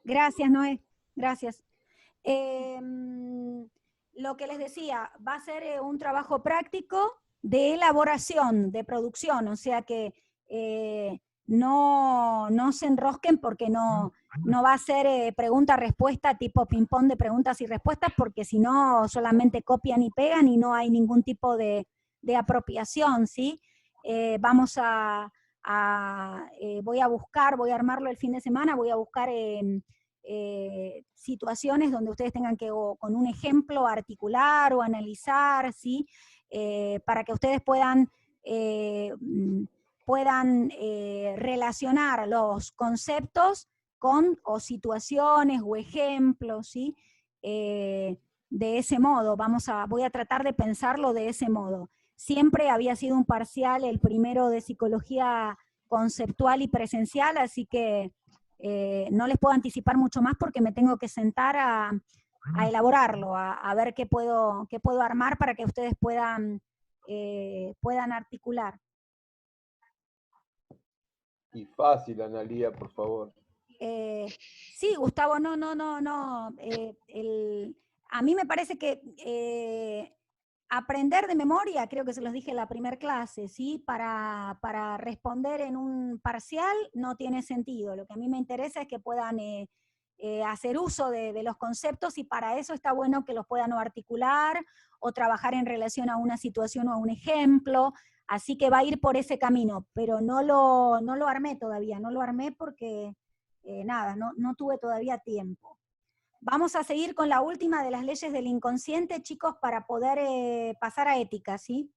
Gracias, Noé. Gracias. Lo que les decía, va a ser un trabajo práctico de elaboración, de producción, o sea que no se enrosquen porque no va a ser pregunta-respuesta tipo ping-pong de preguntas y respuestas, porque si no solamente copian y pegan y no hay ningún tipo de apropiación, ¿sí? Vamos voy a buscar, voy a armarlo el fin de semana, voy a buscar situaciones donde ustedes tengan que, o con un ejemplo, articular o analizar, ¿sí? Para que ustedes puedan relacionar los conceptos con o situaciones o ejemplos, ¿sí? De ese modo, voy a tratar de pensarlo de ese modo. Siempre había sido un parcial, el primero de psicología conceptual y presencial, así que no les puedo anticipar mucho más porque me tengo que sentar a elaborarlo, a ver qué puedo armar para que ustedes puedan articular. Y fácil, Analía, por favor. Sí, Gustavo, no. A mí me parece que aprender de memoria, creo que se los dije en la primera clase, ¿sí? Para responder en un parcial no tiene sentido. Lo que a mí me interesa es que puedan hacer uso de los conceptos, y para eso está bueno que los puedan o articular o trabajar en relación a una situación o a un ejemplo. Así que va a ir por ese camino, pero no lo armé todavía, no lo armé porque nada, no tuve todavía tiempo. Vamos a seguir con la última de las leyes del inconsciente, chicos, para poder pasar a ética, ¿sí?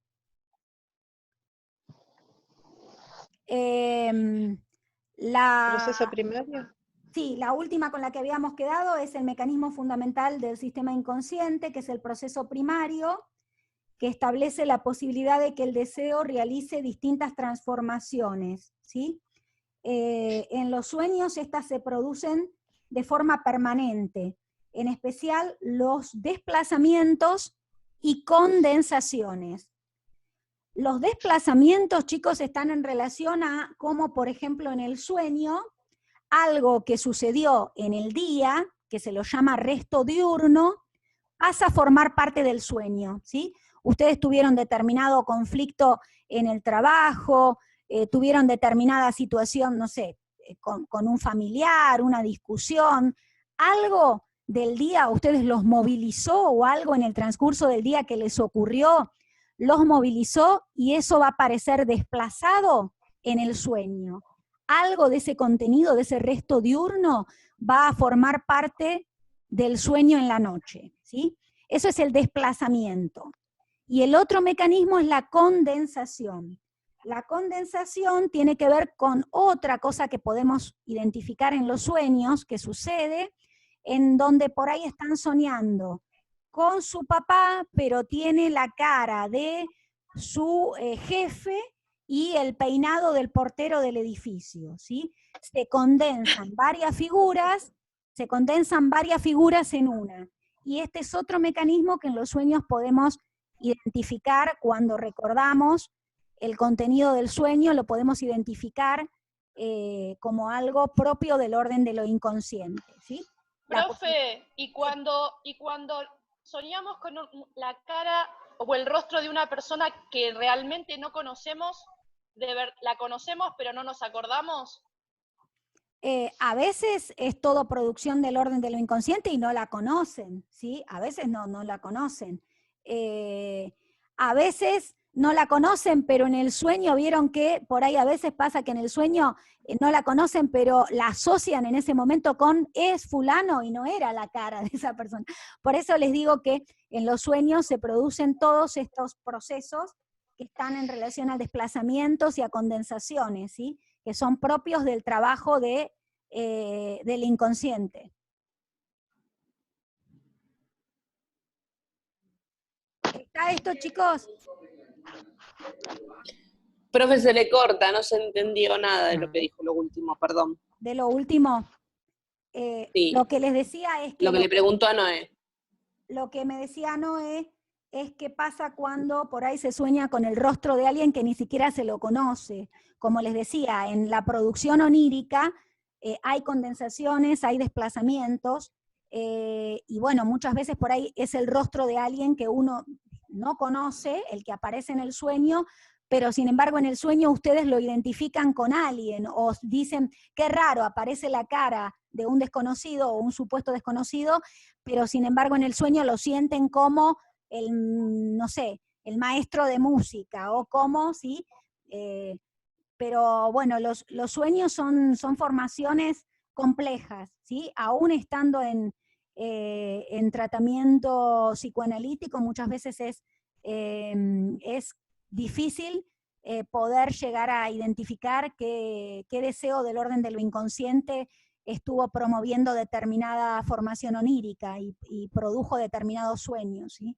¿Proceso primario? Sí, la última con la que habíamos quedado es el mecanismo fundamental del sistema inconsciente, que es el proceso primario, que establece la posibilidad de que el deseo realice distintas transformaciones, ¿sí? En los sueños estas se producen de forma permanente, en especial los desplazamientos y condensaciones. Los desplazamientos, chicos, están en relación a cómo, por ejemplo, en el sueño, algo que sucedió en el día, que se lo llama resto diurno, pasa a formar parte del sueño, ¿sí? Ustedes tuvieron determinado conflicto en el trabajo, tuvieron determinada situación, no sé, con un familiar, una discusión, algo del día ustedes los movilizó, o algo en el transcurso del día que les ocurrió los movilizó, y eso va a aparecer desplazado en el sueño. Algo de ese contenido, de ese resto diurno, va a formar parte del sueño en la noche, ¿sí? Eso es el desplazamiento. Y el otro mecanismo es la condensación. La condensación tiene que ver con otra cosa que podemos identificar en los sueños, que sucede, en donde por ahí están soñando con su papá, pero tiene la cara de su jefe y el peinado del portero del edificio, ¿sí? Se condensan varias figuras en una. Y este es otro mecanismo que en los sueños podemos identificar cuando recordamos el contenido del sueño, lo podemos identificar como algo propio del orden de lo inconsciente, ¿sí? Profe, y cuando soñamos con la cara o el rostro de una persona que realmente no conocemos, la conocemos pero no nos acordamos. A veces es todo producción del orden de lo inconsciente y no la conocen, ¿sí? A veces no la conocen. A veces no la conocen, pero en el sueño vieron que por ahí a veces pasa que en el sueño no la conocen, pero la asocian en ese momento con es fulano y no era la cara de esa persona. Por eso les digo que en los sueños se producen todos estos procesos que están en relación a desplazamientos y a condensaciones, ¿sí? Que son propios del trabajo del inconsciente. ¿Está esto, chicos? Profe, se le corta, no se entendió nada de lo que dijo lo último, perdón. De lo último, sí. Lo que les decía es que... Lo que le preguntó a Noé. Lo que me decía Noé es que pasa cuando por ahí se sueña con el rostro de alguien que ni siquiera se lo conoce. Como les decía, en la producción onírica hay condensaciones, hay desplazamientos, y bueno, muchas veces por ahí es el rostro de alguien que uno no conoce, el que aparece en el sueño, pero sin embargo en el sueño ustedes lo identifican con alguien, o dicen, qué raro, aparece la cara de un desconocido o un supuesto desconocido, pero sin embargo en el sueño lo sienten como no sé, el maestro de música, o como, ¿sí? Pero bueno, los sueños son formaciones complejas, ¿sí? Aún estando en tratamiento psicoanalítico, muchas veces es difícil poder llegar a identificar qué deseo del orden de lo inconsciente estuvo promoviendo determinada formación onírica y produjo determinados sueños, ¿sí?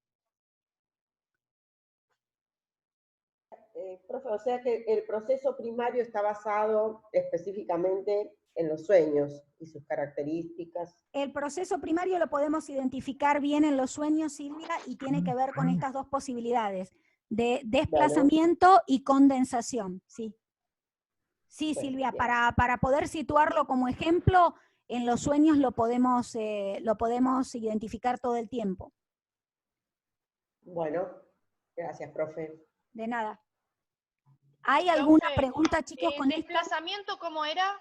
Profe, o sea que el proceso primario está basado específicamente en los sueños y sus características. El proceso primario lo podemos identificar bien en los sueños, Silvia, y tiene que ver con estas dos posibilidades, de desplazamiento y condensación, ¿sí? Sí, Silvia, para poder situarlo como ejemplo, en los sueños lo podemos identificar todo el tiempo. Bueno, gracias, profe. De nada. ¿Hay alguna Profe, pregunta, chicos, con ¿el esto? desplazamiento cómo era?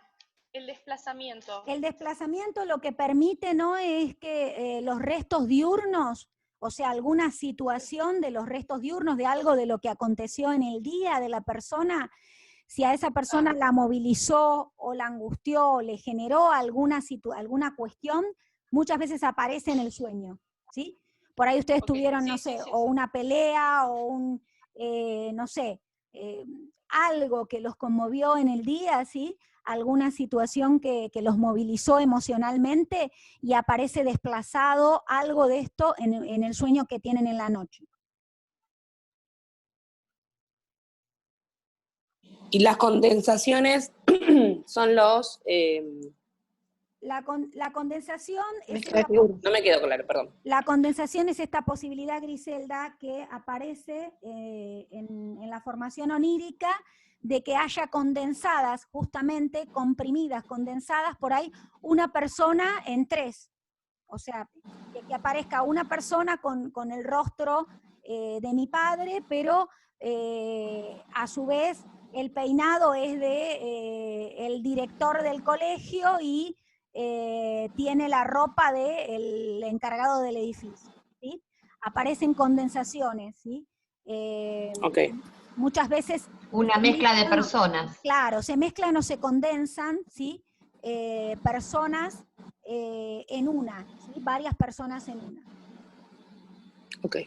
El desplazamiento. El desplazamiento lo que permite, ¿no?, es que los restos diurnos, o sea, alguna situación de los restos diurnos, de algo de lo que aconteció en el día de la persona, si a esa persona la movilizó o la angustió o le generó alguna cuestión, muchas veces aparece en el sueño, ¿sí? Por ahí ustedes tuvieron, no sé, o una pelea o no sé, algo que los conmovió en el día, ¿sí? Alguna situación que los movilizó emocionalmente y aparece desplazado algo de esto en el sueño que tienen en la noche. Y las condensaciones son los... La condensación es no me quedó claro, perdón. La condensación es esta posibilidad, Griselda, que aparece en la formación onírica, de que haya condensadas, justamente comprimidas, condensadas por ahí, una persona en tres. O sea, que aparezca una persona con el rostro de mi padre, pero a su vez el peinado es de el director del colegio y tiene la ropa del encargado del edificio, ¿sí? Aparecen condensaciones, ¿sí? Okay. Muchas veces... Una mezcla de personas. Claro, se mezclan o se condensan, ¿sí? Personas en una, ¿sí? Varias personas en una. Ok.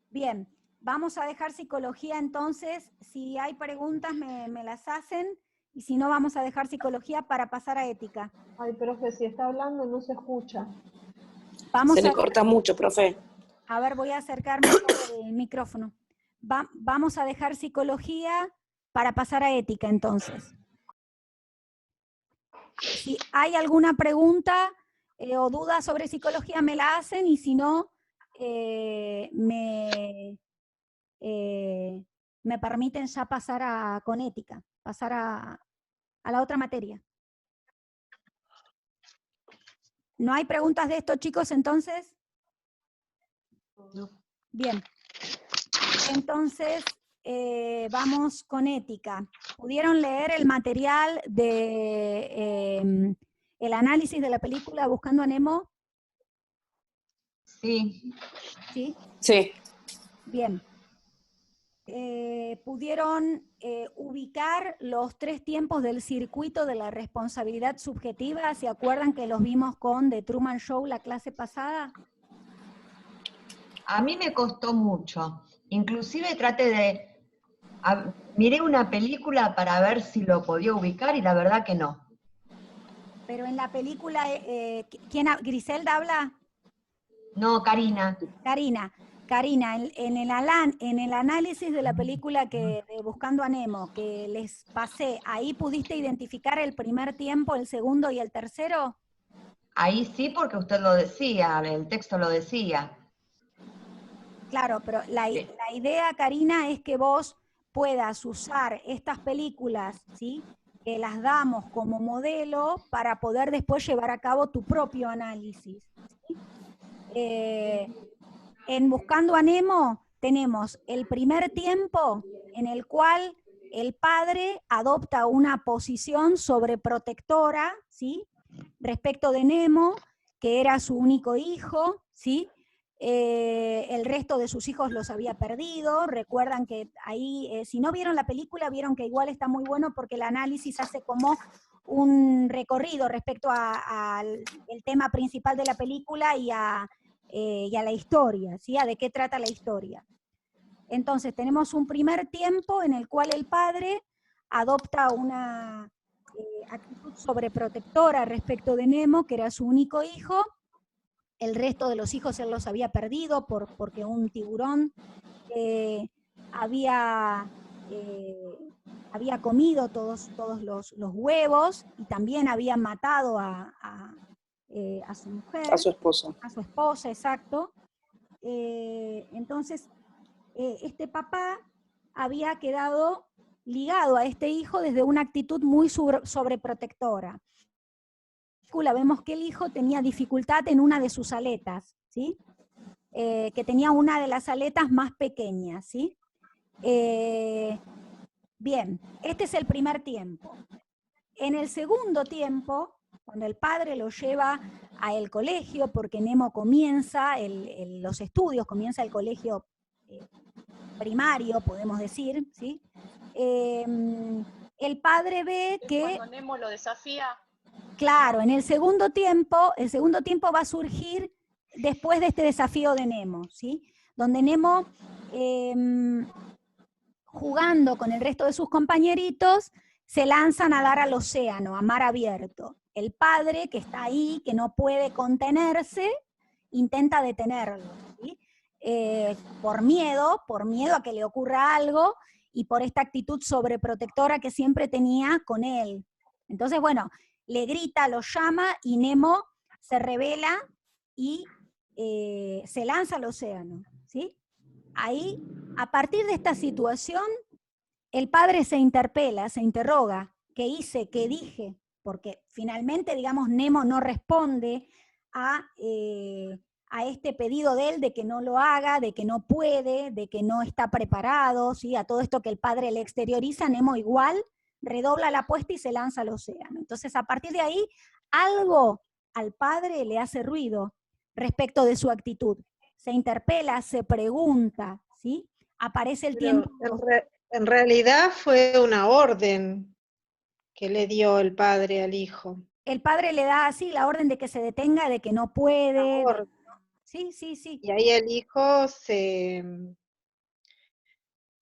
Bien, vamos a dejar psicología entonces. Si hay preguntas me las hacen, y si no vamos a dejar psicología para pasar a ética. Ay, profe, si está hablando no se escucha. Se le corta mucho, profe. A ver, voy a acercarme el micrófono. Vamos a dejar psicología para pasar a ética entonces. Si hay alguna pregunta o duda sobre psicología me la hacen, y si no, me permiten ya pasar con ética, pasar a la otra materia. ¿No hay preguntas de esto, chicos, entonces? No. Bien. Entonces, vamos con ética. ¿Pudieron leer el material de el análisis de la película Buscando a Nemo? Sí. ¿Sí? Sí. Bien. ¿Pudieron ubicar los 3 tiempos del circuito de la responsabilidad subjetiva? ¿Se acuerdan que los vimos con The Truman Show la clase pasada? A mí me costó mucho. Inclusive miré una película para ver si lo podía ubicar y la verdad que no. Pero en la película, ¿Griselda habla? No, Karina. Karina, en el análisis de la película de Buscando a Nemo, que les pasé, ¿ahí pudiste identificar el primer tiempo, el segundo y el tercero? Ahí sí, porque usted lo decía, el texto lo decía. Claro, pero la idea, Karina, es que vos puedas usar estas películas, ¿sí? que las damos como modelo para poder después llevar a cabo tu propio análisis. ¿Sí? En Buscando a Nemo tenemos el primer tiempo en el cual el padre adopta una posición sobreprotectora, ¿sí? Respecto de Nemo, que era su único hijo, ¿sí? El resto de sus hijos los había perdido. Recuerdan que ahí, si no vieron la película, vieron que igual está muy bueno porque el análisis hace como un recorrido respecto al tema principal de la película y a la historia, ¿sí? A de qué trata la historia. Entonces tenemos un primer tiempo en el cual el padre adopta una actitud sobreprotectora respecto de Nemo, que era su único hijo. El resto de los hijos él los había perdido porque un tiburón había comido todos los huevos y también había matado a su mujer. A su esposa. A su esposa, exacto. Entonces, este papá había quedado ligado a este hijo desde una actitud muy sobreprotectora. Vemos que el hijo tenía dificultad en una de sus aletas, ¿sí? Que tenía una de las aletas más pequeñas, ¿sí? Bien, este es el primer tiempo. En el segundo tiempo, cuando el padre lo lleva al colegio, porque Nemo comienza los estudios, comienza el colegio primario, podemos decir, ¿sí? El padre ve que... Cuando Nemo lo desafía. Claro, en el segundo tiempo va a surgir después de este desafío de Nemo, ¿sí? Donde Nemo, jugando con el resto de sus compañeritos, se lanza a nadar al océano, a mar abierto. El padre, que está ahí, que no puede contenerse, intenta detenerlo, ¿sí? Por miedo a que le ocurra algo y por esta actitud sobreprotectora que siempre tenía con él. Entonces, bueno, le grita, lo llama y Nemo se revela y se lanza al océano, ¿sí? Ahí, a partir de esta situación, el padre se interpela, se interroga, ¿qué hice? ¿Qué dije? Porque finalmente, digamos, Nemo no responde a este pedido de él de que no lo haga, de que no puede, de que no está preparado, ¿sí? A todo esto que el padre le exterioriza, Nemo igual redobla la apuesta y se lanza al océano. Entonces, a partir de ahí, algo al padre le hace ruido respecto de su actitud. Se interpela, se pregunta, ¿sí? Aparece el tiempo. En realidad fue una orden que le dio el padre al hijo. El padre le da así la orden de que se detenga, de que no puede. Sí. Y ahí el hijo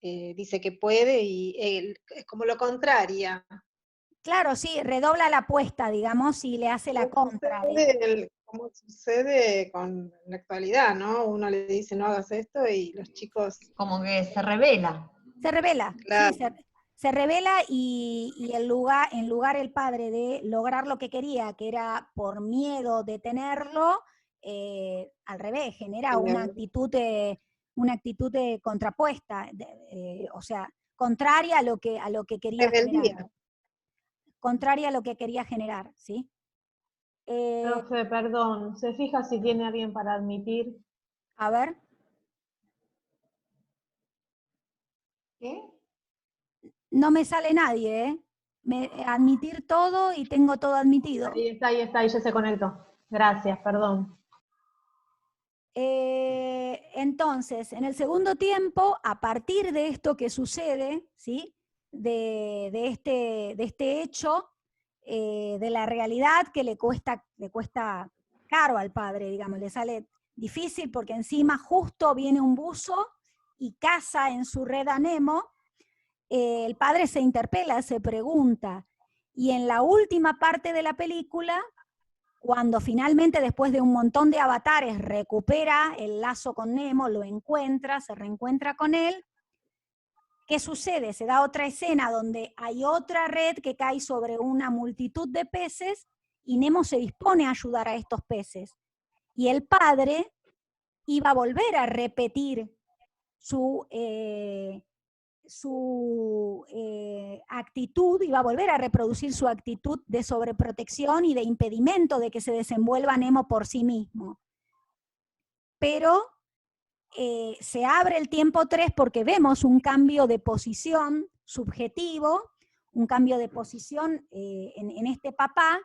dice que puede y él es como lo contraria. Claro, sí, redobla la apuesta, digamos, y le hace la contra. Como sucede con la actualidad, ¿no? Uno le dice no hagas esto y los chicos... Como que se revela. Se revela, claro. Sí, se revela y en lugar el padre de lograr lo que quería, que era por miedo detenerlo, al revés, genera una actitud contrapuesta, o sea, contraria a lo que quería generar. Contraria a lo que quería generar, ¿sí? Profe, perdón, ¿se fija si tiene alguien para admitir? A ver. ¿Qué? No me sale nadie, ¿eh? Admitir todo y tengo todo admitido. Ahí está, ya se conectó. Gracias, perdón. Entonces, en el segundo tiempo, a partir de esto que sucede, ¿sí? De este hecho, de la realidad que le cuesta caro al padre, digamos, le sale difícil porque encima justo viene un buzo y caza en su red a Nemo. El padre se interpela, se pregunta, y en la última parte de la película, cuando finalmente después de un montón de avatares recupera el lazo con Nemo, lo encuentra, se reencuentra con él, ¿qué sucede? Se da otra escena donde hay otra red que cae sobre una multitud de peces y Nemo se dispone a ayudar a estos peces. Y el padre iba a volver a repetir su su actitud, iba a volver a reproducir su actitud de sobreprotección y de impedimento de que se desenvuelva Nemo por sí mismo. Pero se abre el tiempo 3 porque vemos un cambio de posición subjetivo, un cambio de posición en este papá,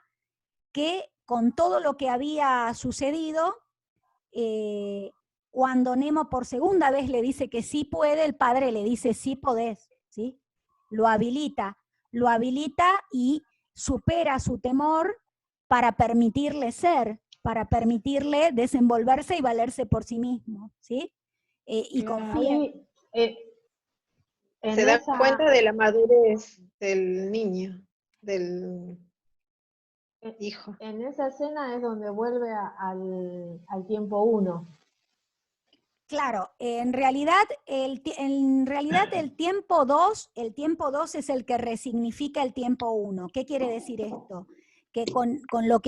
que con todo lo que había sucedido, cuando Nemo por segunda vez le dice que sí puede, el padre le dice sí podés, ¿sí? Lo habilita y supera su temor para permitirle ser, para permitirle desenvolverse y valerse por sí mismo, ¿sí? Y confía. Ahí, se da cuenta de la madurez del niño, del hijo. En esa escena es donde vuelve al tiempo 1. Claro, en realidad el tiempo 2 es el que resignifica el tiempo 1. ¿Qué quiere decir esto? Que con lo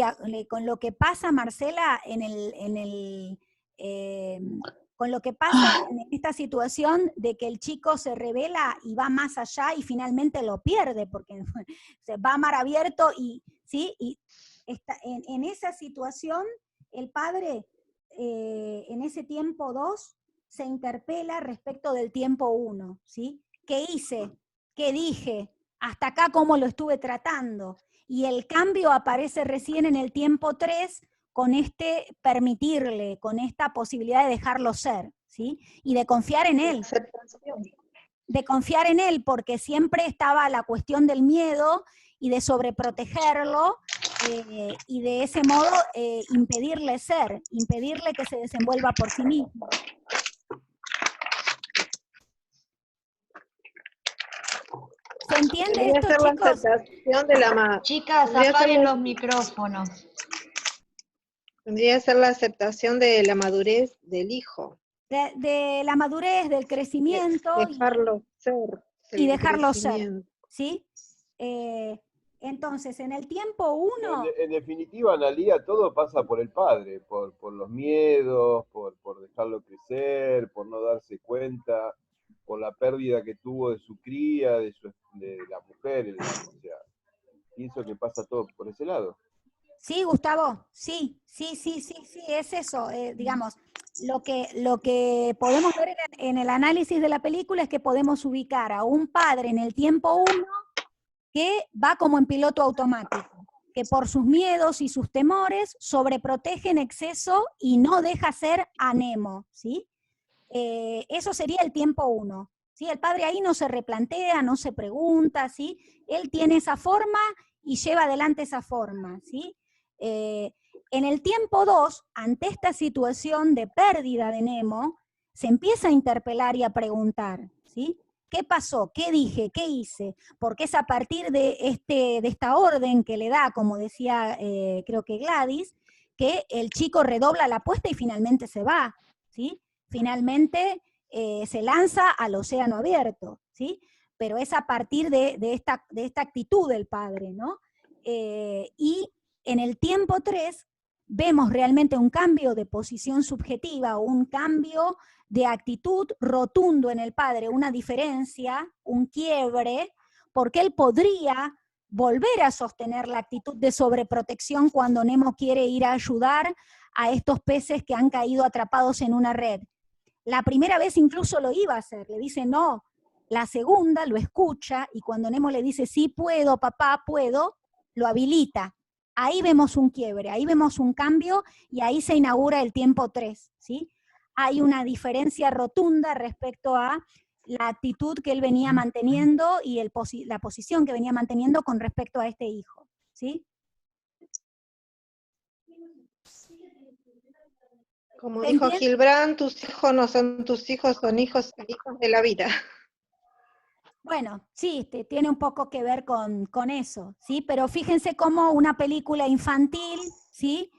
que pasa, Marcela, con lo que pasa en esta situación de que el chico se revela y va más allá y finalmente lo pierde, porque se va a mar abierto ¿sí? Y está, en esa situación el padre, en ese tiempo 2, se interpela respecto del tiempo 1, ¿sí? ¿Qué hice? ¿Qué dije? ¿Hasta acá cómo lo estuve tratando? Y el cambio aparece recién en el tiempo 3 con este permitirle, con esta posibilidad de dejarlo ser, ¿sí? Y de confiar en él. De confiar en él, porque siempre estaba la cuestión del miedo y de sobreprotegerlo, y de ese modo impedirle ser, impedirle que se desenvuelva por sí mismo. ¿Se entiende esto, chicos? Chicas, apaguen los micrófonos. Tendría que ser la aceptación de la madurez del hijo. De la madurez, del crecimiento. Dejarlo ser. Y dejarlo ser, ¿sí? Entonces, en el tiempo 1... En definitiva, Analía, todo pasa por el padre, por los miedos, por dejarlo crecer, por no darse cuenta, por la pérdida que tuvo de su cría, de la mujer, o sea, pienso que pasa todo por ese lado. Sí, Gustavo, sí, es eso, digamos, lo que podemos ver en el análisis de la película es que podemos ubicar a un padre en el tiempo 1 que va como en piloto automático, que por sus miedos y sus temores sobreprotege en exceso y no deja ser a Nemo, ¿sí? Eso sería el tiempo 1, ¿sí? El padre ahí no se replantea, no se pregunta, ¿sí? Él tiene esa forma y lleva adelante esa forma, ¿sí? En el tiempo 2, ante esta situación de pérdida de Nemo, se empieza a interpelar y a preguntar, ¿sí? ¿Qué pasó? ¿Qué dije? ¿Qué hice? Porque es a partir de esta orden que le da, como decía creo que Gladys, que el chico redobla la apuesta y finalmente se va, ¿sí? Finalmente se lanza al océano abierto, ¿sí? Pero es a partir de esta actitud del padre, ¿no? Y en el tiempo 3 vemos realmente un cambio de posición subjetiva, un cambio de actitud rotundo en el padre, una diferencia, un quiebre, porque él podría volver a sostener la actitud de sobreprotección cuando Nemo quiere ir a ayudar a estos peces que han caído atrapados en una red. La primera vez incluso lo iba a hacer, le dice no. La segunda lo escucha y cuando Nemo le dice sí puedo, papá, puedo, lo habilita. Ahí vemos un quiebre, ahí vemos un cambio y ahí se inaugura el tiempo 3, ¿sí? Hay una diferencia rotunda respecto a la actitud que él venía manteniendo y la posición que venía manteniendo con respecto a este hijo, ¿sí? Como dijo Gilbrand, tus hijos no son tus hijos, son hijos de la vida. Bueno, sí, tiene un poco que ver con eso, ¿sí? Pero fíjense cómo una película infantil, ¿sí?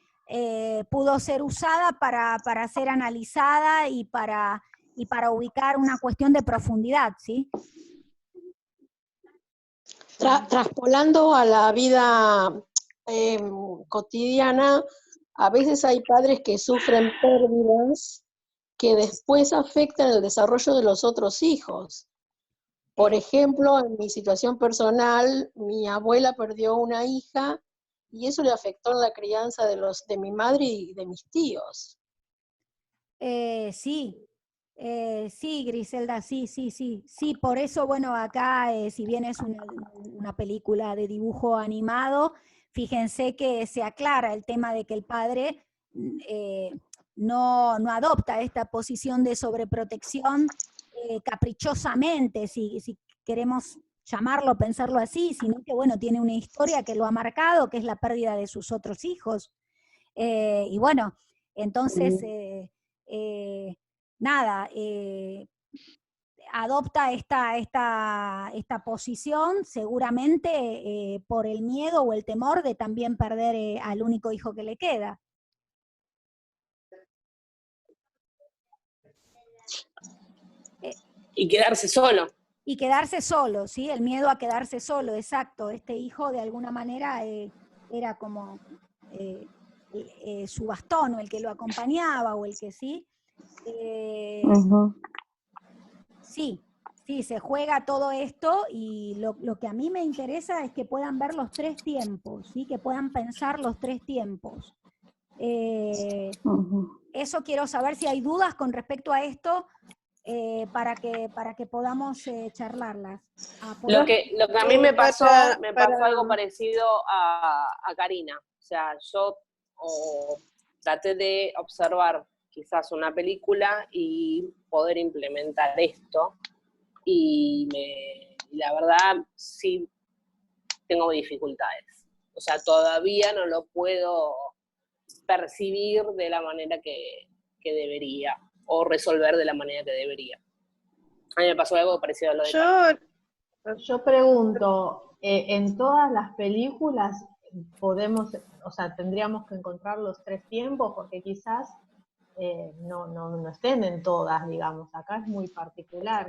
Pudo ser usada para ser analizada y para ubicar una cuestión de profundidad, ¿sí? Traspolando a la vida cotidiana, a veces hay padres que sufren pérdidas que después afectan el desarrollo de los otros hijos. Por ejemplo, en mi situación personal, mi abuela perdió una hija y eso le afectó en la crianza de mi madre y de mis tíos. Sí, sí, Griselda, sí, por eso, bueno, acá, si bien es una película de dibujo animado, fíjense que se aclara el tema de que el padre no adopta esta posición de sobreprotección caprichosamente, si queremos llamarlo, pensarlo así, sino que, bueno, tiene una historia que lo ha marcado, que es la pérdida de sus otros hijos. Y bueno, entonces, nada, adopta esta posición seguramente por el miedo o el temor de también perder al único hijo que le queda. Y quedarse solo. Y quedarse solo, ¿sí? El miedo a quedarse solo, exacto. Este hijo de alguna manera era como su bastón, o el que lo acompañaba, o el que sí. Sí, se juega todo esto, y lo que a mí me interesa es que puedan ver los 3 tiempos, ¿sí? Que puedan pensar los 3 tiempos. Eso quiero saber si hay dudas con respecto a esto, para que podamos charlarlas. Lo que a mí me pasó algo parecido a Karina. O sea, yo traté de observar quizás una película y poder implementar esto. Y la verdad sí tengo dificultades. O sea, todavía no lo puedo percibir de la manera que debería, o resolver de la manera que debería. A mí me pasó algo parecido a lo de Yo pregunto, ¿en todas las películas tendríamos que encontrar los 3 tiempos? Porque quizás no estén en todas, digamos. Acá es muy particular,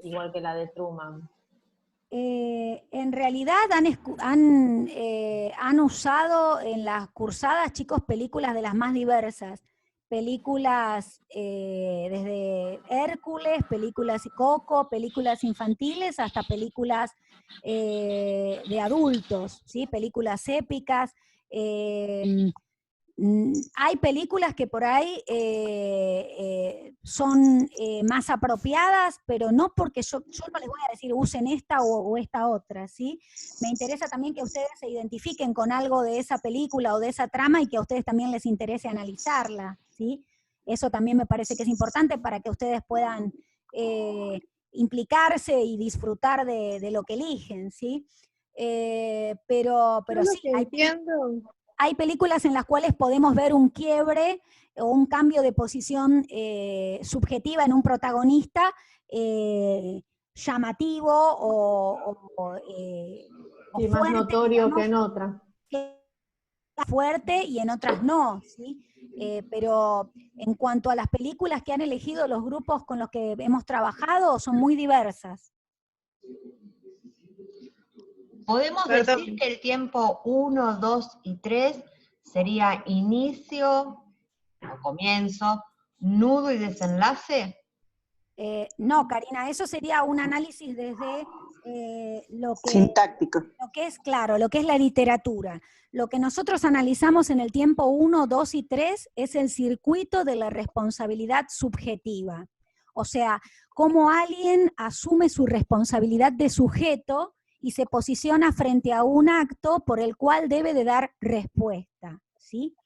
igual que la de Truman. En realidad han usado en las cursadas, chicos, películas de las más diversas. Películas desde Hércules, películas Coco, películas infantiles, hasta películas de adultos, ¿sí? Películas épicas. Hay películas que por ahí son más apropiadas, pero no porque yo no les voy a decir usen esta o esta otra, ¿sí? Me interesa también que ustedes se identifiquen con algo de esa película o de esa trama, y que a ustedes también les interese analizarla, ¿sí? Eso también me parece que es importante para que ustedes puedan implicarse y disfrutar de lo que eligen, ¿sí? Pero sí, hay películas en las cuales podemos ver un quiebre o un cambio de posición subjetiva en un protagonista llamativo o más fuerte, notorio, digamos, que en otra. Fuerte, y en otras no, ¿sí? Pero en cuanto a las películas que han elegido los grupos con los que hemos trabajado, son muy diversas. ¿Podemos decir que el tiempo 1, 2 y 3 sería inicio o comienzo, nudo y desenlace? No, Karina, eso sería un análisis desde sintáctico. Lo que es, claro, lo que es la literatura. Lo que nosotros analizamos en el tiempo 1, 2 y 3 es el circuito de la responsabilidad subjetiva. O sea, cómo alguien asume su responsabilidad de sujeto y se posiciona frente a un acto por el cual debe de dar respuesta, ¿sí?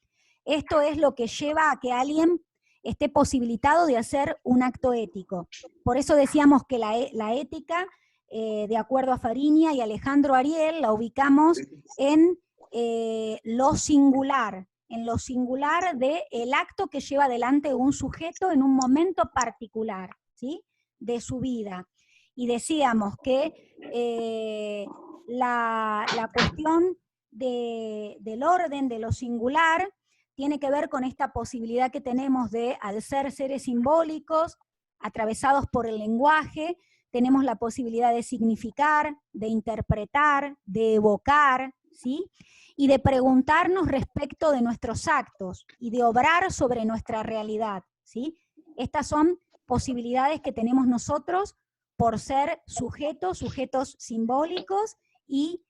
Esto es lo que lleva a que alguien esté posibilitado de hacer un acto ético. Por eso decíamos que la ética, de acuerdo a Fariña y Alejandro Ariel, la ubicamos en lo singular del acto que lleva adelante un sujeto en un momento particular, ¿sí? De su vida. Y decíamos que la cuestión del orden, de lo singular, tiene que ver con esta posibilidad que tenemos de, al ser seres simbólicos, atravesados por el lenguaje, tenemos la posibilidad de significar, de interpretar, de evocar, ¿sí? Y de preguntarnos respecto de nuestros actos y de obrar sobre nuestra realidad, ¿sí? Estas son posibilidades que tenemos nosotros por ser sujetos simbólicos y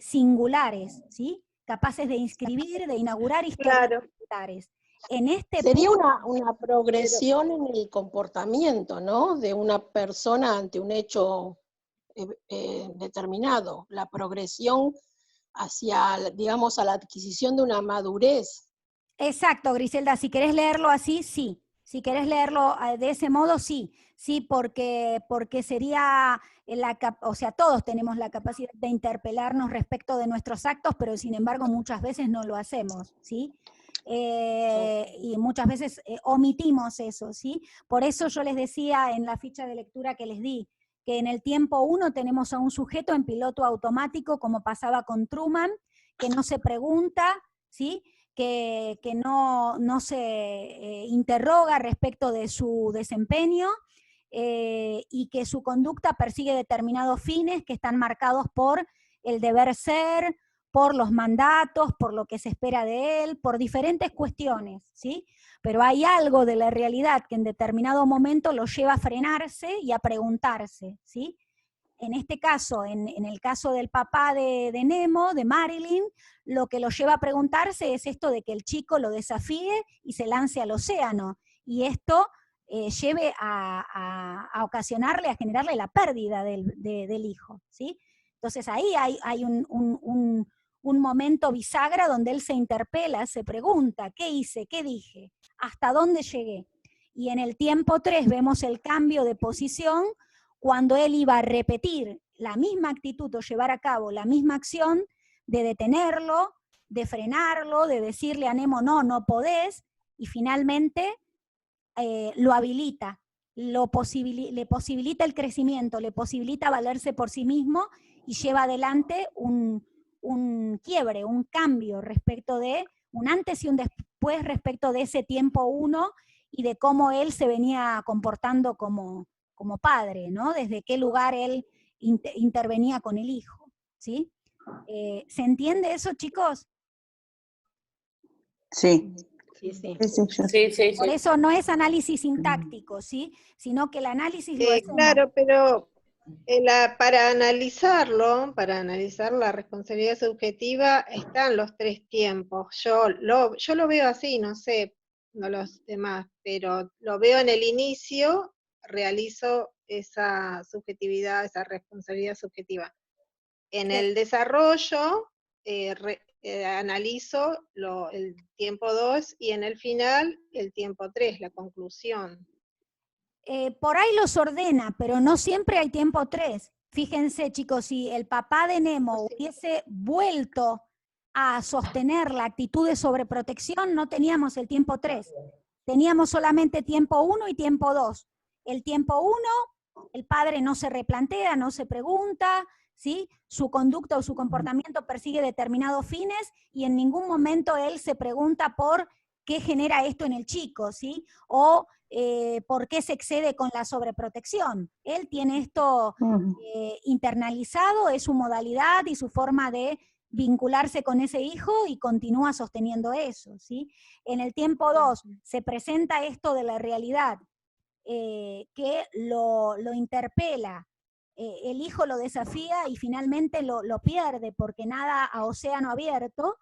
singulares, ¿sí? Capaces de inscribir, de inaugurar historias singulares. En este Sería punto, una progresión en el comportamiento, ¿no? De una persona ante un hecho determinado, la progresión hacia, digamos, a la adquisición de una madurez. Exacto, Griselda, si querés leerlo así, sí. Si querés leerlo de ese modo, sí. Sí, porque sería, o sea, todos tenemos la capacidad de interpelarnos respecto de nuestros actos, pero sin embargo muchas veces no lo hacemos, ¿sí? Y muchas veces omitimos eso, ¿sí? Por eso yo les decía en la ficha de lectura que les di, que en el tiempo 1 tenemos a un sujeto en piloto automático, como pasaba con Truman, que no se pregunta, ¿sí? Que no se interroga respecto de su desempeño, y que su conducta persigue determinados fines que están marcados por el deber ser, por los mandatos, por lo que se espera de él, por diferentes cuestiones, ¿sí? Pero hay algo de la realidad que en determinado momento lo lleva a frenarse y a preguntarse, ¿sí? En este caso, en el caso del papá de Nemo, de Marilyn, lo que lo lleva a preguntarse es esto de que el chico lo desafíe y se lance al océano, y esto lleve a ocasionarle, a generarle la pérdida del hijo, ¿sí? Entonces ahí hay un momento bisagra donde él se interpela, se pregunta, ¿qué hice? ¿Qué dije? ¿Hasta dónde llegué? Y en el tiempo 3 vemos el cambio de posición cuando él iba a repetir la misma actitud o llevar a cabo la misma acción de detenerlo, de frenarlo, de decirle a Nemo, no podés, y finalmente lo habilita, le posibilita el crecimiento, le posibilita valerse por sí mismo y lleva adelante un quiebre, un cambio respecto de, un antes y un después respecto de ese tiempo 1 y de cómo él se venía comportando como padre, ¿no? Desde qué lugar él intervenía con el hijo, ¿sí? ¿Se entiende eso, chicos? Sí. Sí. Por eso no es análisis sintáctico, ¿sí? Sino que el análisis lo hacemos. Claro, pero para analizar la responsabilidad subjetiva están los 3 tiempos. Yo lo veo así, no sé, no los demás, pero lo veo en el inicio, realizo esa subjetividad, esa responsabilidad subjetiva. En el desarrollo, analizo el tiempo 2 y en el final el tiempo 3, la conclusión. Por ahí los ordena, pero no siempre hay tiempo 3. Fíjense, chicos, si el papá de Nemo hubiese vuelto a sostener la actitud de sobreprotección, no teníamos el tiempo 3. Teníamos solamente tiempo 1 y tiempo 2. El tiempo 1, el padre no se replantea, no se pregunta, ¿sí? Su conducta o su comportamiento persigue determinados fines y en ningún momento él se pregunta por qué genera esto en el chico, ¿sí? O por qué se excede con la sobreprotección. Él tiene esto internalizado, es su modalidad y su forma de vincularse con ese hijo y continúa sosteniendo eso, ¿sí? En el tiempo 2 se presenta esto de la realidad, que lo interpela, el hijo lo desafía y finalmente lo pierde porque nada a océano abierto,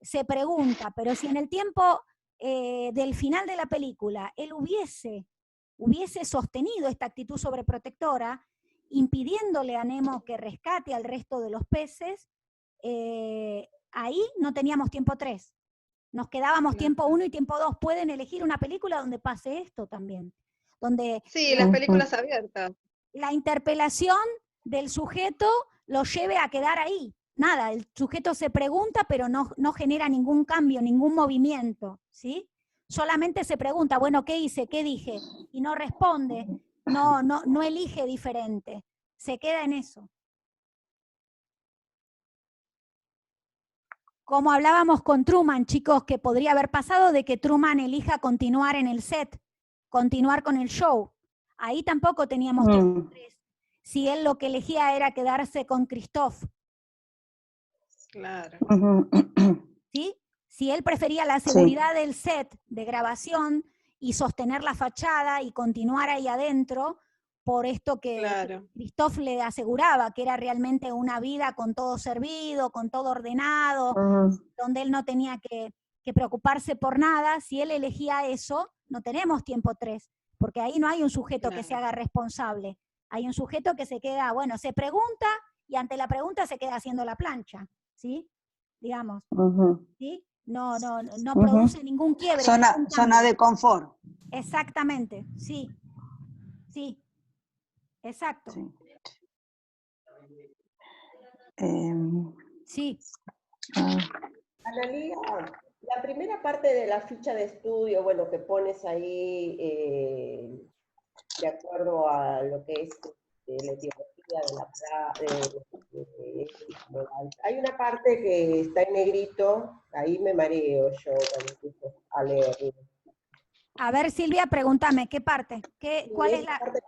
se pregunta, pero si en el tiempo del final de la película él hubiese sostenido esta actitud sobreprotectora, impidiéndole a Nemo que rescate al resto de los peces, ahí no teníamos tiempo 3. Nos quedábamos tiempo 1 y tiempo 2. Pueden elegir una película donde pase esto también. Donde sí, las películas abiertas. La interpelación del sujeto lo lleve a quedar ahí. Nada, el sujeto se pregunta, pero no genera ningún cambio, ningún movimiento, ¿sí? Solamente se pregunta, bueno, ¿qué hice? ¿Qué dije? Y no responde, no elige diferente, se queda en eso. Como hablábamos con Truman, chicos, que podría haber pasado de que Truman elija continuar en el set, continuar con el show. Ahí tampoco teníamos tiempo 3. Si él lo que elegía era quedarse con Christoph. Claro. ¿Sí? Si él prefería la seguridad del set de grabación y sostener la fachada y continuar ahí adentro, por esto que Claro. Christoph le aseguraba, que era realmente una vida con todo servido, con todo ordenado, donde él no tenía que preocuparse por nada. Si él elegía eso, no tenemos tiempo 3, porque ahí no hay un sujeto que se Claro. haga responsable. Hay un sujeto que se queda, bueno, se pregunta y ante la pregunta se queda haciendo la plancha, ¿sí? Digamos, ¿sí? No produce ningún quiebre. ningún Zona cambio. de confort. Exactamente, sí, sí, exacto. Sí. Sí. Analía, la primera parte de la ficha de estudio, bueno, que pones ahí de acuerdo a lo que es la etiología de moral. Hay una parte que está en negrito, ahí me mareo yo cuando empiezo a leerlo. A ver, Silvia, pregúntame, ¿qué parte? ¿Cuál es la...? Parte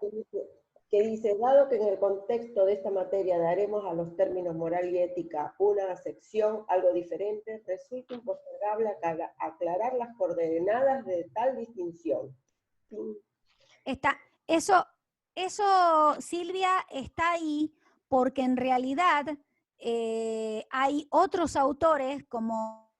que dice, dado que en el contexto de esta materia daremos a los términos moral y ética una acepción algo diferente, resulta impostergable aclarar las coordenadas de tal distinción. Eso, Silvia, está ahí porque en realidad hay otros autores, como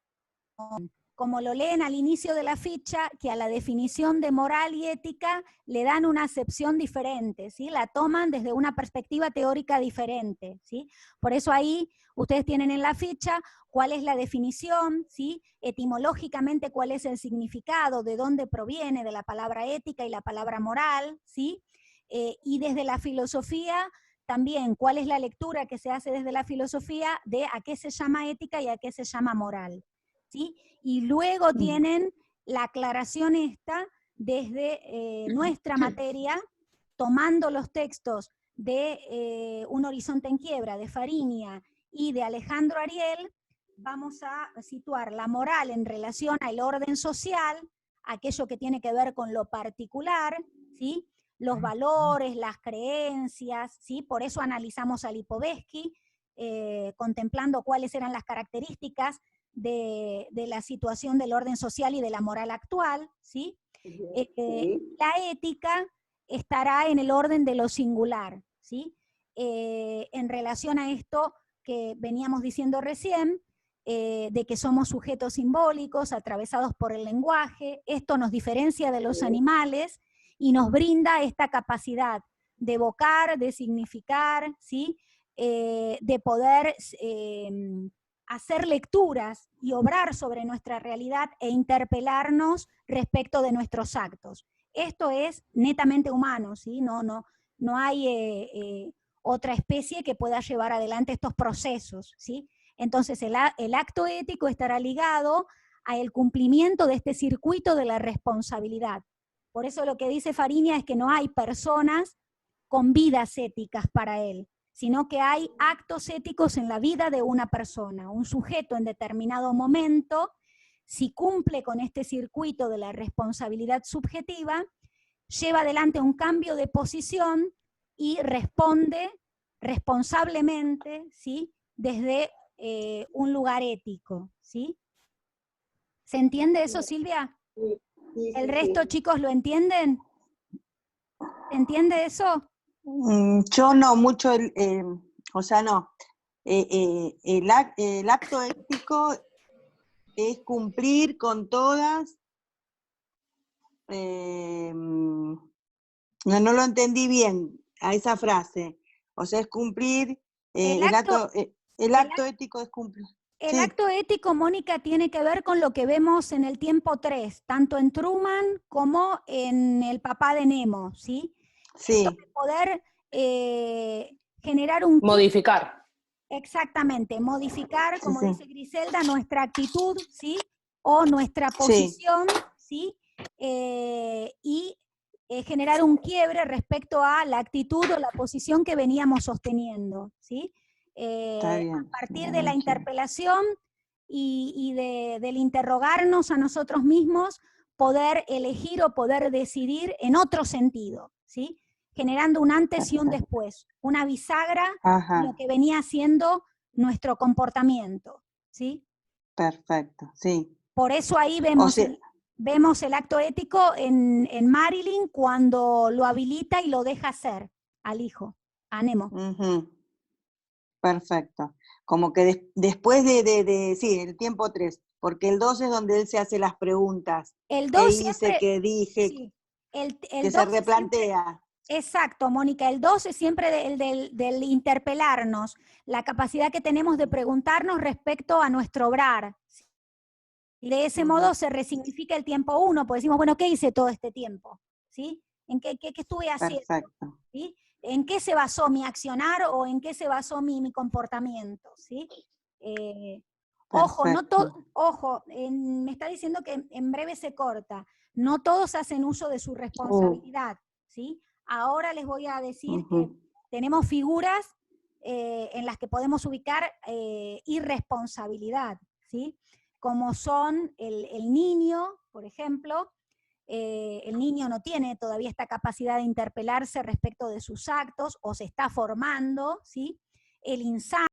lo leen al inicio de la ficha, que a la definición de moral y ética le dan una acepción diferente, ¿sí? La toman desde una perspectiva teórica diferente, ¿sí? Por eso ahí ustedes tienen en la ficha cuál es la definición, ¿sí? Etimológicamente cuál es el significado, de dónde proviene de la palabra ética y la palabra moral, ¿sí? Y desde la filosofía también cuál es la lectura que se hace desde la filosofía de a qué se llama ética y a qué se llama moral, ¿sí? Y luego tienen la aclaración esta desde nuestra materia, tomando los textos de Un horizonte en quiebra, de Fariña y de Alejandro Ariel, vamos a situar la moral en relación al orden social, aquello que tiene que ver con lo particular, ¿sí? Los valores, las creencias, ¿sí? Por eso analizamos a Lipovetsky, contemplando cuáles eran las características de la situación del orden social y de la moral actual, ¿sí? La ética estará en el orden de lo singular, ¿sí? En relación a esto que veníamos diciendo recién, de que somos sujetos simbólicos atravesados por el lenguaje, esto nos diferencia de los animales y nos brinda esta capacidad de evocar, de significar, ¿sí? De poder hacer lecturas y obrar sobre nuestra realidad e interpelarnos respecto de nuestros actos. Esto es netamente humano, ¿sí? No hay otra especie que pueda llevar adelante estos procesos, ¿sí? Entonces el acto ético estará ligado al cumplimiento de este circuito de la responsabilidad. Por eso lo que dice Fariña es que no hay personas con vidas éticas para él, sino que hay actos éticos en la vida de una persona. Un sujeto en determinado momento, si cumple con este circuito de la responsabilidad subjetiva, lleva adelante un cambio de posición y responde responsablemente, ¿sí? Desde un lugar ético, ¿sí? ¿Se entiende eso, Silvia? Sí, ¿El resto, chicos, lo entienden? ¿Se entiende eso? Yo no, mucho, o sea, no. El acto ético es cumplir con todas, no lo entendí bien a esa frase. O sea, es cumplir, el acto ético es cumplir. El acto ético, Mónica, tiene que ver con lo que vemos en el tiempo 3, tanto en Truman como en El papá de Nemo, ¿sí? Sí. Poder generar un... Modificar. Exactamente, modificar, como dice Griselda, nuestra actitud, ¿sí? O nuestra posición, ¿sí? Y generar un quiebre respecto a la actitud o la posición que veníamos sosteniendo, ¿sí? A partir de la interpelación y del interrogarnos a nosotros mismos, poder elegir o poder decidir en otro sentido, ¿sí? Generando un antes y un después, una bisagra de lo que venía siendo nuestro comportamiento, ¿sí? Perfecto, sí. Por eso ahí vemos Vemos el acto ético en Marilyn cuando lo habilita y lo deja hacer al hijo, a Nemo. Perfecto. Como que después sí, el tiempo 3, porque el 2 es donde él se hace las preguntas. El 2 ¿Qué siempre, hice, qué dije? sí, el que se replantea. Exacto, Mónica, el 2 es siempre del interpelarnos, la capacidad que tenemos de preguntarnos respecto a nuestro obrar. Y de ese modo se resignifica el tiempo 1, porque decimos, bueno, ¿qué hice todo este tiempo? ¿Sí? ¿En qué estuve haciendo? Perfecto. ¿Sí? ¿En qué se basó mi accionar o en qué se basó mi comportamiento? ¿Sí? Ojo, me está diciendo que en breve se corta. No todos hacen uso de su responsabilidad. ¿Sí? Ahora les voy a decir que tenemos figuras en las que podemos ubicar irresponsabilidad, ¿sí? Como son el niño, por ejemplo. El niño no tiene todavía esta capacidad de interpelarse respecto de sus actos, o se está formando, ¿sí? El insano,